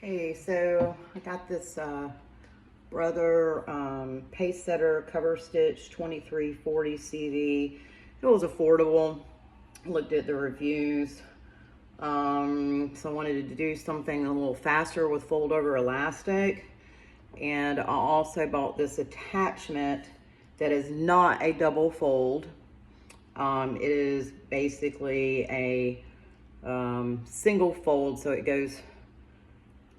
Hey, so I got this Brother Pace Setter Coverstitch 2340 CV. It was affordable. Looked at the reviews. So I wanted to do something a little faster with fold over elastic. And I also bought this attachment that is not a double fold. It is basically a single fold, so it goes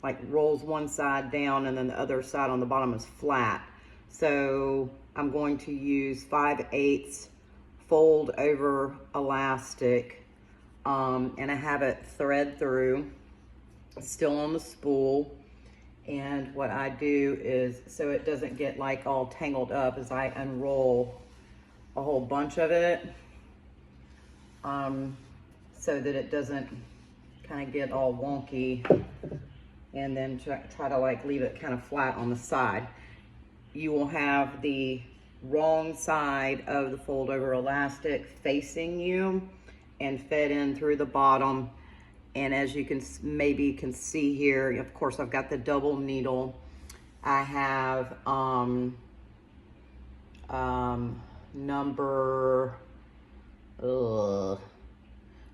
like rolls one side down and then the other side on the bottom is flat. So I'm going to use 5/8 fold over elastic, and I have it thread through, still on the spool. And what I do is, so it doesn't get like all tangled up, is I unroll a whole bunch of it, so that it doesn't kind of get all wonky, and then try to like leave it kind of flat on the side. You will have the wrong side of the fold over elastic facing you and fed in through the bottom. And as you can maybe see here, of course I've got the double needle. I have I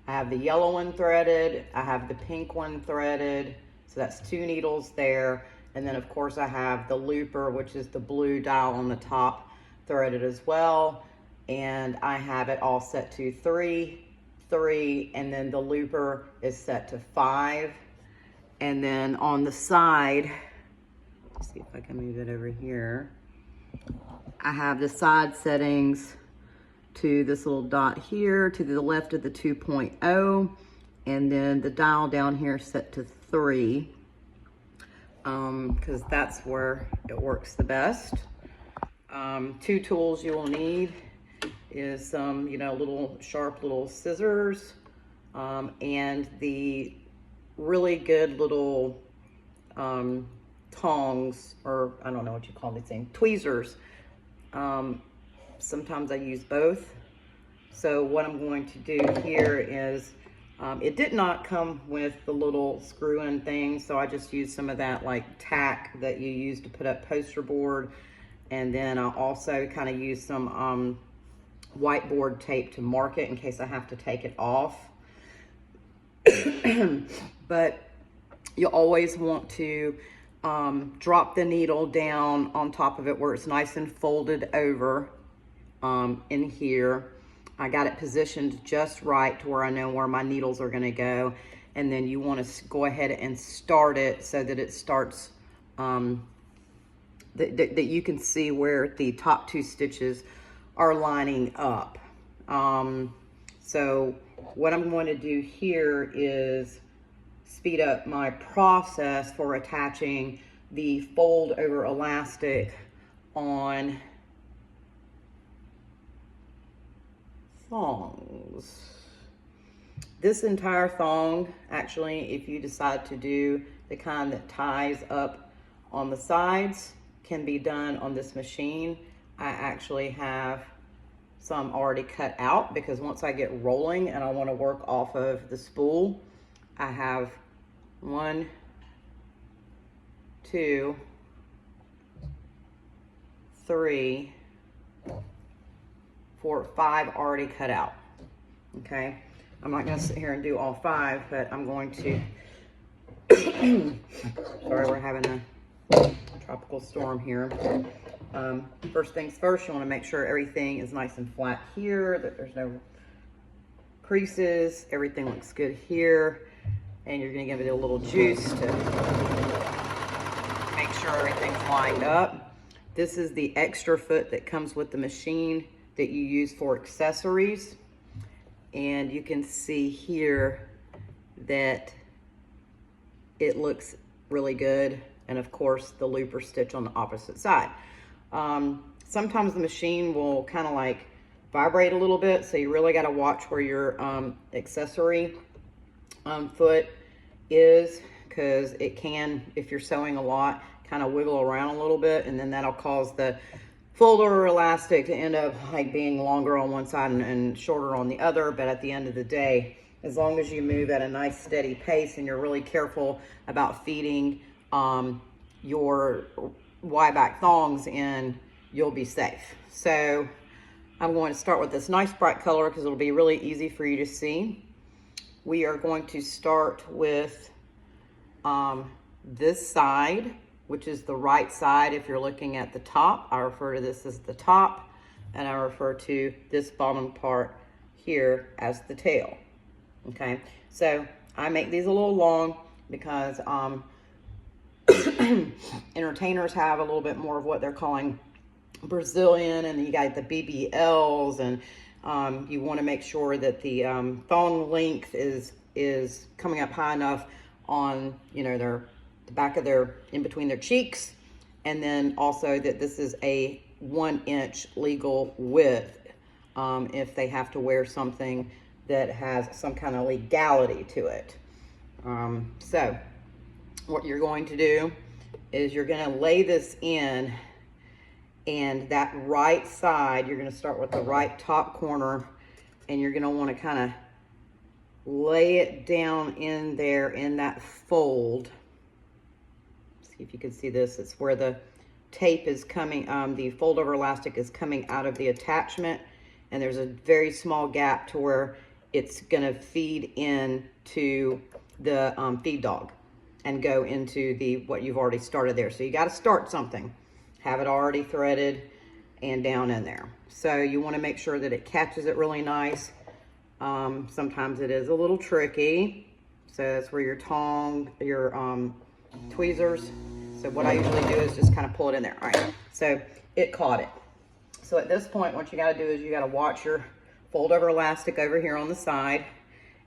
have the yellow one threaded, I have the pink one threaded, so that's 2 needles there. And then of course I have the looper, which is the blue dial on the top, threaded as well. And I have it all set to 3, 3, and then the looper is set to 5. And then on the side, let's see if I can move it over here, I have the side settings to this little dot here to the left of the 2.0, and then the dial down here set to 3, because that's where it works the best. 2 tools you will need is some, little sharp little scissors, and the really good little tongs, or I don't know what you call these things, tweezers. Sometimes I use both. So what I'm going to do here is, it did not come with the little screw-in thing, so I just used some of that like tack that you use to put up poster board. And then I also kind of use some whiteboard tape to mark it in case I have to take it off. But you always want to drop the needle down on top of it where it's nice and folded over in here. I got it positioned just right to where I know where my needles are going to go. And then you want to go ahead and start it so that it starts, that you can see where the top 2 stitches are lining up. So what I'm going to do here is speed up my process for attaching the fold over elastic on thongs. This entire thong, actually, if you decide to do the kind that ties up on the sides, can be done on this machine. I actually have some already cut out, because once I get rolling and I want to work off of the spool, I have 1, 2, 3, 4, 5 already cut out. Okay, I'm not going to sit here and do all 5, but I'm going to sorry, we're having a tropical storm here. First things first, you want to make sure everything is nice and flat here, that there's no creases, everything looks good here, and you're going to give it a little juice to make sure everything's lined up. This is the extra foot that comes with the machine that you use for accessories, and you can see here that it looks really good. And of course the looper stitch on the opposite side. Sometimes the machine will kind of like vibrate a little bit, so you really got to watch where your accessory foot is, because it can, if you're sewing a lot, kind of wiggle around a little bit, and then that'll cause the fold over elastic to end up like being longer on one side and shorter on the other. But at the end of the day, as long as you move at a nice steady pace and you're really careful about feeding your Y-back thongs in, you'll be safe. So I'm going to start with this nice bright color because it'll be really easy for you to see. We are going to start with this side, which is the right side. If you're looking at the top, I refer to this as the top, and I refer to this bottom part here as the tail. Okay, so I make these a little long because entertainers have a little bit more of what they're calling Brazilian, and then you got the BBLs, and you want to make sure that the thong length is coming up high enough on, you know, the back of their, in between their cheeks, and then also that this is a 1-inch legal width if they have to wear something that has some kind of legality to it. So what you're going to do is you're going to lay this in, and that right side, you're going to start with the right top corner, and you're going to want to kind of lay it down in there in that fold. See if you can see this. It's where the tape is coming, the fold over elastic is coming out of the attachment, and there's a very small gap to where it's going to feed into the feed dog and go into the what you've already started there. So you got to start something, have it already threaded and down in there. So you want to make sure that it catches it really nice. Sometimes it is a little tricky, so that's where your tweezers. So what I usually do is just kind of pull it in there. All right, so it caught it. So at this point, what you got to do is you got to watch your fold over elastic over here on the side,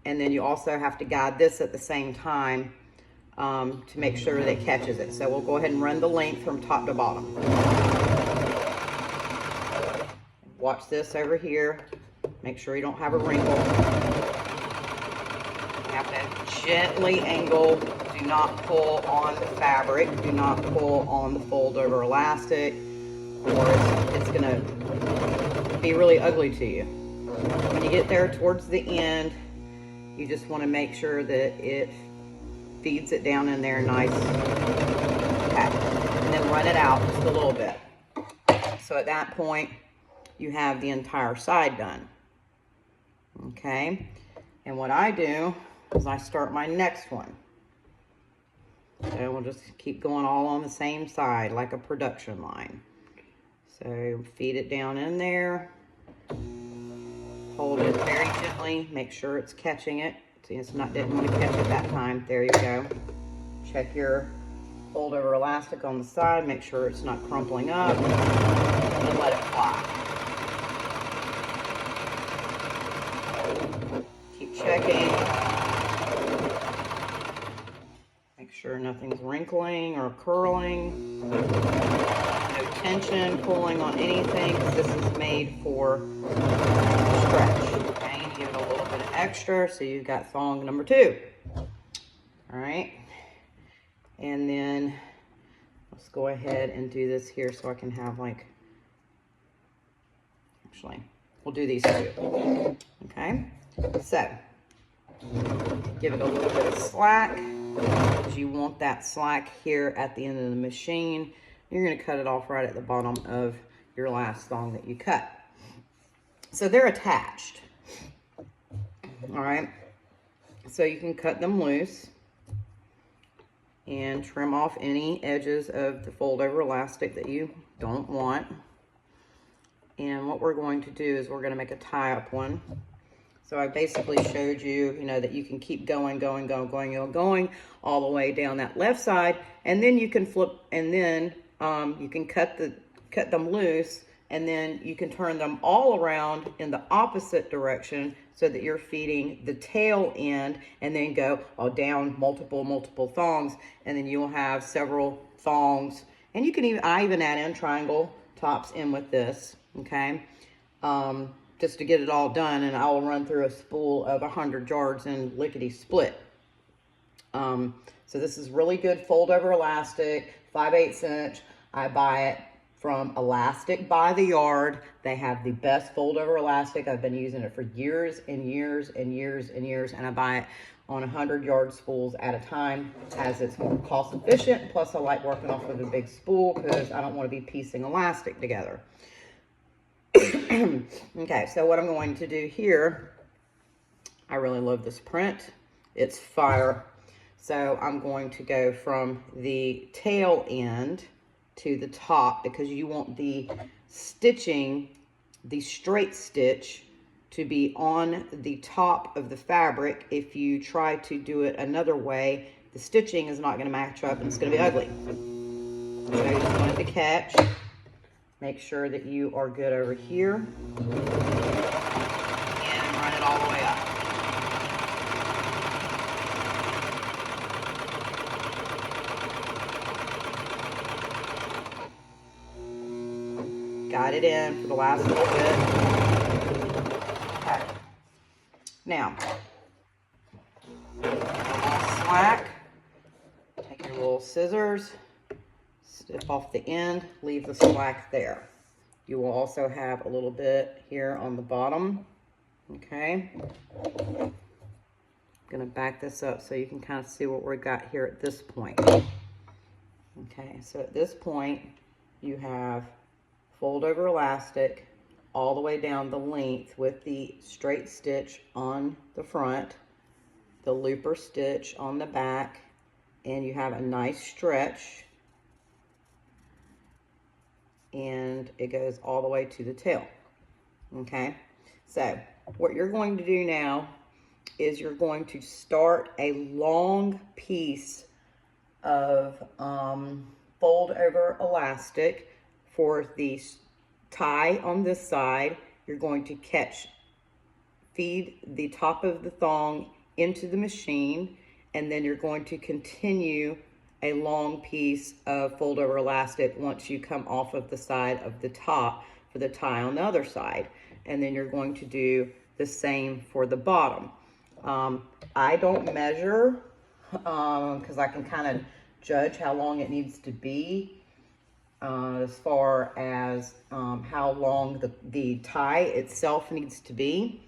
and then you also have to guide this at the same time to make sure that it catches it. So we'll go ahead and run the length from top to bottom. Watch this over here. Make sure you don't have a wrinkle. You have to gently angle. Do not pull on the fabric. Do not pull on the fold over elastic, or it's gonna be really ugly to you. When you get there towards the end, you just want to make sure that it feeds it down in there nice. Okay. And then run it out just a little bit. So at that point, you have the entire side done. Okay. And what I do is I start my next one. So we'll just keep going all on the same side like a production line. So feed it down in there. Hold it very gently. Make sure it's catching it. See, it's not, didn't want to catch it that time. There you go. Check your fold over elastic on the side. Make sure it's not crumpling up. And let it fly. Keep checking. Make sure nothing's wrinkling or curling. No tension pulling on anything, because this is made for stretch. Okay, you give it a little bit of extra, so you've got thong number 2. All right, and then let's go ahead and do this here so I can have like, actually, we'll do these 2. Okay, so give it a little bit of slack, because you want that slack here at the end of the machine. You're going to cut it off right at the bottom of your last thong that you cut. So they're attached. All right. So you can cut them loose and trim off any edges of the fold over elastic that you don't want. And what we're going to do is we're going to make a tie up one. So I basically showed you, that you can keep going all the way down that left side, and then you can flip, and then you can cut them loose, and then you can turn them all around in the opposite direction so that you're feeding the tail end, and then go down multiple thongs, and then you'll have several thongs. And you can I even add in triangle tops in with this, okay? Just to get it all done, and I'll run through a spool of 100 yards in lickety split. So this is really good fold over elastic, 5/8 inch. I buy it from Elastic by the Yard. They have the best fold over elastic. I've been using it for years and years and years and years, and I buy it on 100-yard spools at a time, as it's more cost efficient. Plus I like working off of a big spool because I don't want to be piecing elastic together. Okay, so what I'm going to do here, I really love this print. It's fire. So I'm going to go from the tail end to the top, because you want the stitching, the straight stitch, to be on the top of the fabric. If you try to do it another way, the stitching is not going to match up and it's going to be ugly. So you just want it to catch. Make sure that you are good over here, and run it all the way up. Got it in for the last little bit. Okay. Now, a little slack. Take your little scissors, snip off the end, leave the slack there. You will also have a little bit here on the bottom. Okay. I'm gonna back this up so you can kind of see what we've got here at this point. Okay, so at this point, you have fold over elastic all the way down the length with the straight stitch on the front, the looper stitch on the back, and you have a nice stretch, and it goes all the way to the tail. Okay, so what you're going to do now is you're going to start a long piece of fold over elastic for the tie on this side. You're going to feed the top of the thong into the machine, and then you're going to continue a long piece of fold over elastic once you come off of the side of the top for the tie on the other side. And then you're going to do the same for the bottom. I don't measure because I can kind of judge how long it needs to be as far as how long the tie itself needs to be.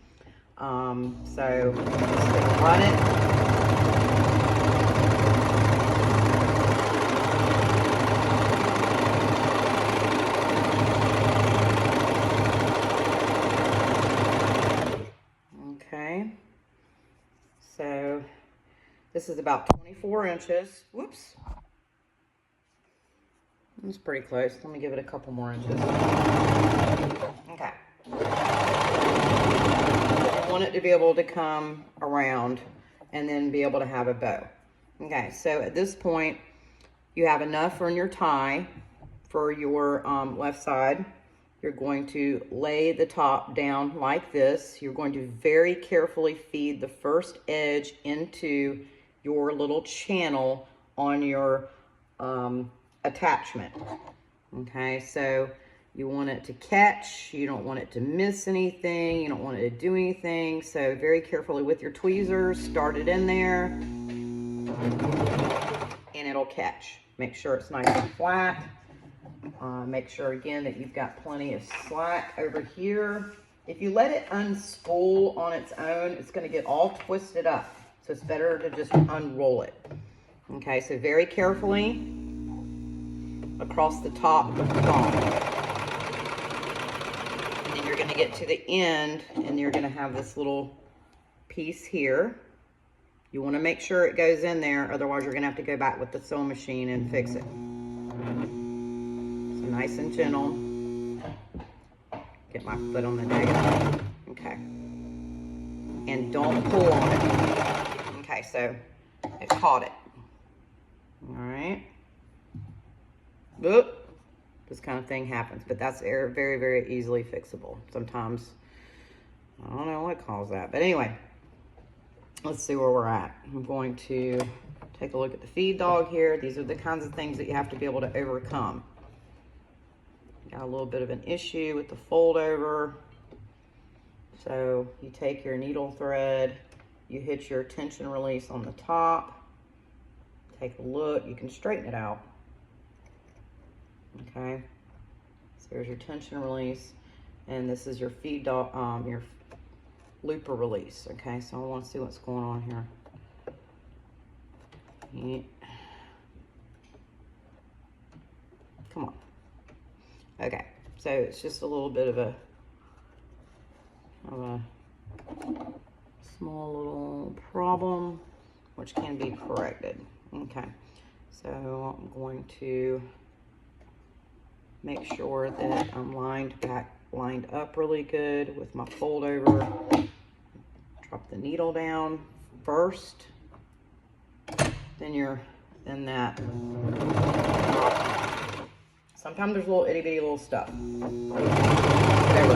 So I'm just gonna run it. Okay, so this is about 24 inches. Whoops. It's pretty close. Let me give it a couple more inches. Okay. I want it to be able to come around and then be able to have a bow. Okay, so at this point, you have enough on your tie for your left side. You're going to lay the top down like this. You're going to very carefully feed the first edge into your little channel on your attachment. Okay, so you want it to catch, you don't want it to miss anything, you don't want it to do anything. So very carefully with your tweezers, start it in there, and it'll catch. Make sure it's nice and flat. Make sure again that you've got plenty of slack over here. If you let it unspool on its own, it's going to get all twisted up. So it's better to just unroll it. Okay, so very carefully across the top of the thong. And then you're going to get to the end, and you're going to have this little piece here. You want to make sure it goes in there, otherwise you're going to have to go back with the sewing machine and fix it. So nice and gentle. Get my foot on the negative. Okay. And don't pull on it. Okay, so it caught it. All right. Oop. This kind of thing happens, but that's very, very easily fixable. Sometimes, I don't know what caused that, but anyway, let's see where we're at. I'm going to take a look at the feed dog here. These are the kinds of things that you have to be able to overcome. Got a little bit of an issue with the fold over. So you take your needle thread, you hit your tension release on the top, take a look, you can straighten it out. Okay, there's your tension release, and this is your feed dog, your looper release. Okay, so I want to see what's going on here. Yeah. Come on. Okay, so it's just a little bit of a small little problem, which can be corrected. Okay, so I'm going to make sure that I'm lined up really good with my fold over. Drop the needle down first, then that. Sometimes there's little itty bitty little stuff. Whatever.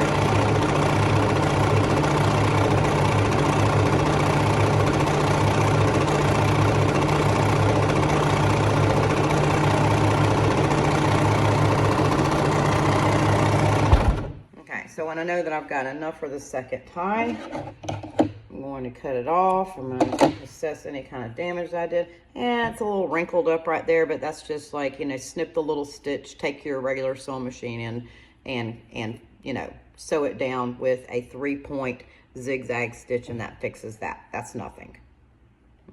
So when I know that I've got enough for the second tie, I'm going to cut it off. I'm going to assess any kind of damage I did. And it's a little wrinkled up right there, but that's just like, you know, snip the little stitch, take your regular sewing machine in and you know, sew it down with a 3-point zigzag stitch, and that fixes that. That's nothing.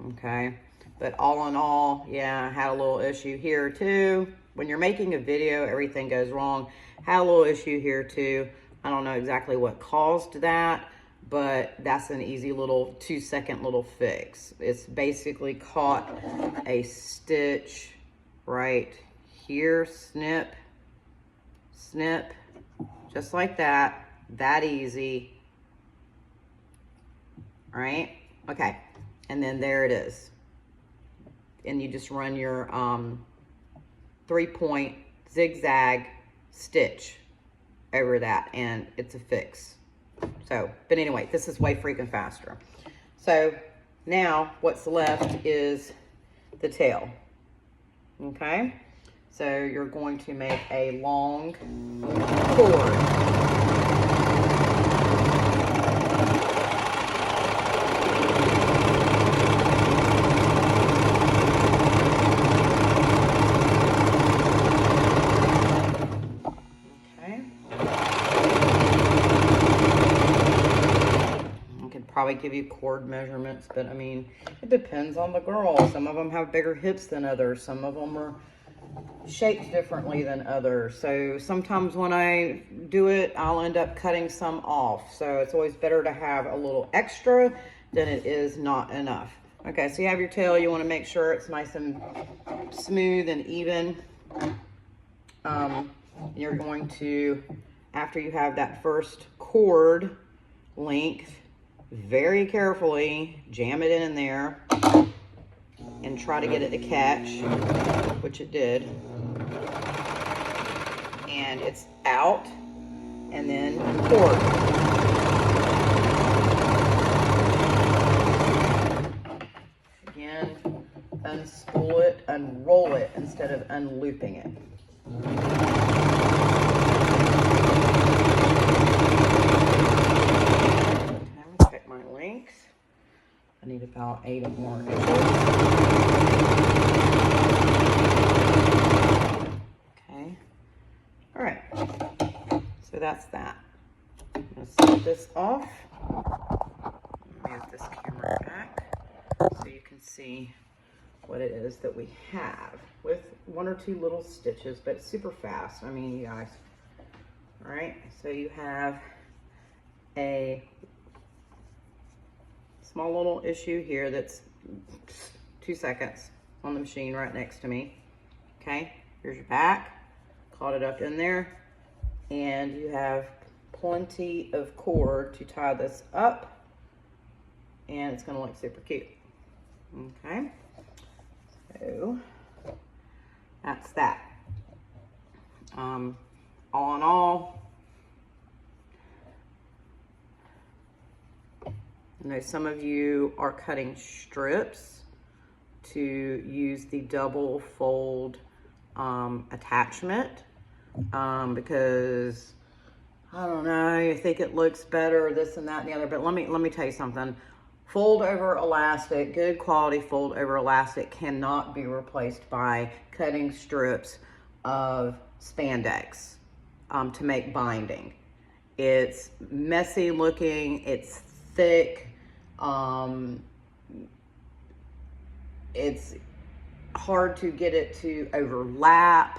Okay. But all in all, yeah, I had a little issue here too. When you're making a video, everything goes wrong. Had a little issue here too. I don't know exactly what caused that, but that's an easy little 2-second little fix. It's basically caught a stitch right here, snip, snip, just like that, that easy, right? Okay, and then there it is. And you just run your 3-point zigzag stitch over that, and it's a fix. So, but anyway, this is way freaking faster. So now what's left is the tail. Okay, so you're going to make a long cord. Probably give you cord measurements, but I mean, it depends on the girl. Some of them have bigger hips than others. Some of them are shaped differently than others. So sometimes when I do it, I'll end up cutting some off. So it's always better to have a little extra than it is not enough. Okay, so you have your tail. You want to make sure it's nice and smooth and even. You're going to, after you have that first cord length, very carefully jam it in there and try to get it to catch, which it did. And it's out, and then cord. Again, unspool it, unroll it instead of unlooping it. I need about 8 more inches. Okay. All right. So that's that. I'm going to set this off. Move this camera back so you can see what it is that we have with 1 or 2 little stitches, but super fast. I mean, you guys. All right. So you have a small little issue here that's 2 seconds on the machine right next to me. Okay, here's your back, caught it up in there, and you have plenty of cord to tie this up, and it's gonna look super cute. Okay, so that's that. All in all, I know some of you are cutting strips to use the double fold attachment because I don't know, you think it looks better, this and that and the other, but let me tell you something. Fold over elastic, good quality fold over elastic cannot be replaced by cutting strips of spandex. to make binding. It's messy looking, it's thick, it's hard to get it to overlap.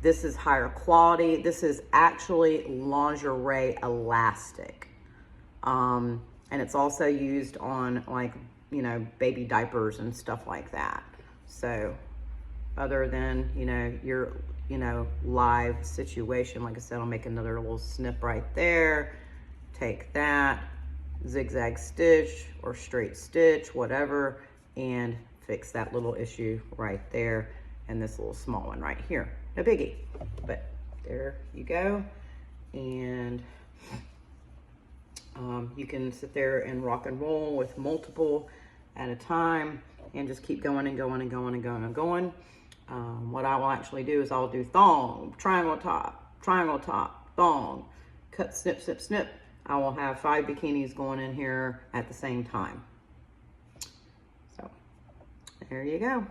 This is higher quality. This is actually lingerie elastic. And it's also used on, like, you know, baby diapers and stuff like that. So other than, you know, your, you know, live situation, like I said, I'll make another little snip right there. Take that, zigzag stitch or straight stitch, whatever, and fix that little issue right there, and this little small one right here. No biggie, but there you go. And you can sit there and rock and roll with multiple at a time and just keep going and going and going and going and going. What I will actually do is I'll do thong, triangle top, thong, cut, snip, snip, snip. I will have 5 bikinis going in here at the same time. So there you go.